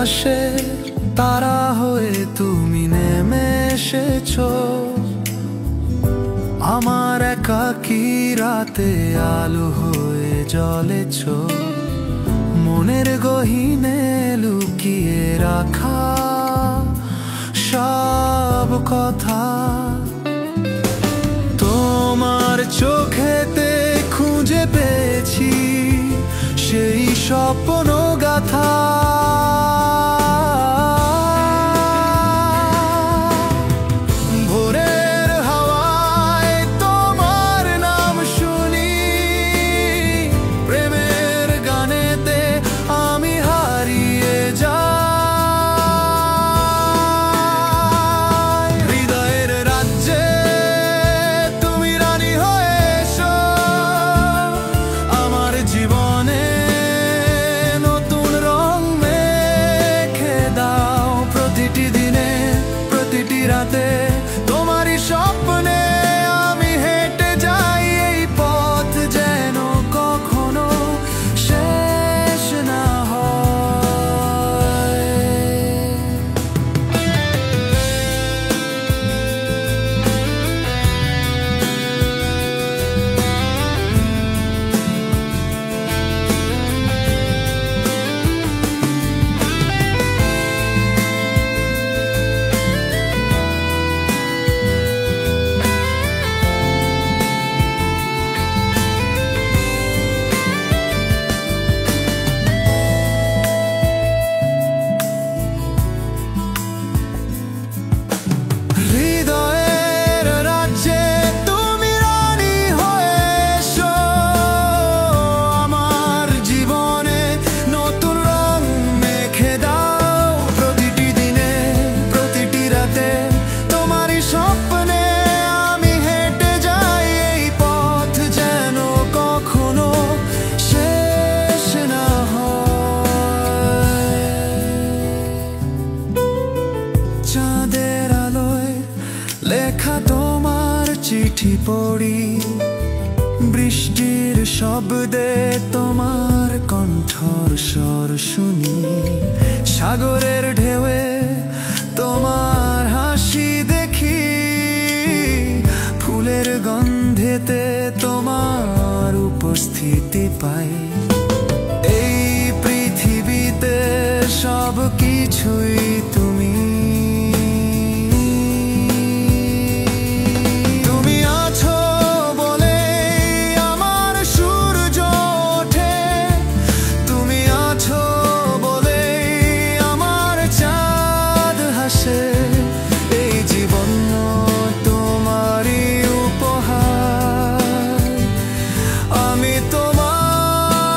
আকাশে তারা হয়ে তুমি নেমে এসেছো, আমার একাকী রাতে আলো হয়ে জ্বলেছো। মনের গহীনে লুকিয়ে রাখা সব কথা তোমার চোখেতে খুঁজে পেয়েছি, সেই স্বপ্ন গাথা। ভোরের হাওয়ায় তোমার নাম শুনি, প্রেমের গানেতে আমি হারিয়ে যাই। হৃদয়ের রাজ্যে তুমি রানী হয়ে এসো, আমার জীবনে নতুন রং মেখে দাও। প্রতিটি দিনে প্রতিটি রাতে তোমারই স্বপ্নে আমি হেঁটে যাই, এই পথ যেন কখনো শেষ না হয়। হৃদয়ের রাজ্যে তুমি রানী হয়ে এসো, আমার জীবনে নতুন রং মেখে দাও। প্রতিটি দিনে প্রতিটি রাতে তোমারই স্বপ্নে আমি হেঁটে যাই, এই পথ যেন কখনো শেষ না হয়। চাঁদের আলোয় লেখা তোমার চিঠি পড়ি, বৃষ্টির শব্দে তোমার কণ্ঠর স্বর শুনি। সাগরের ঢেউয়ে তোমার হাসি দেখি, ফুলের গন্ধেতে তোমার উপস্থিতি পাই। এই পৃথিবীতে সব কিছুই তুমি। তুমি আছো বলে আমার সূর্য ওঠে, তুমি আছো বলে আমার চাঁদ হাসে। এই জীবন তোমারই উপহার, আমি তোমার,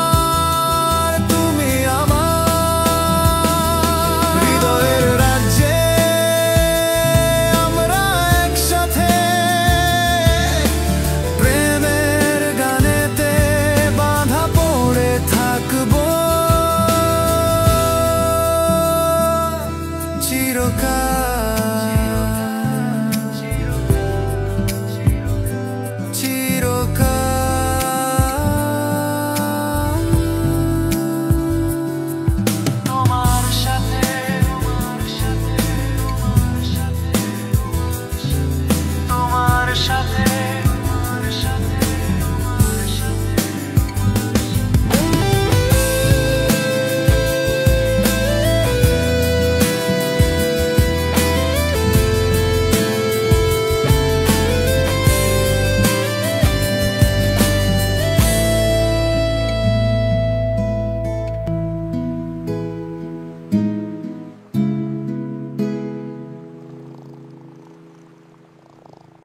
তুমি আমার। হৃদয়ের রাজ্যে আমরা একসাথে, প্রেমের গানেতে বাঁধা পড়ে থাকবো চিরকাল।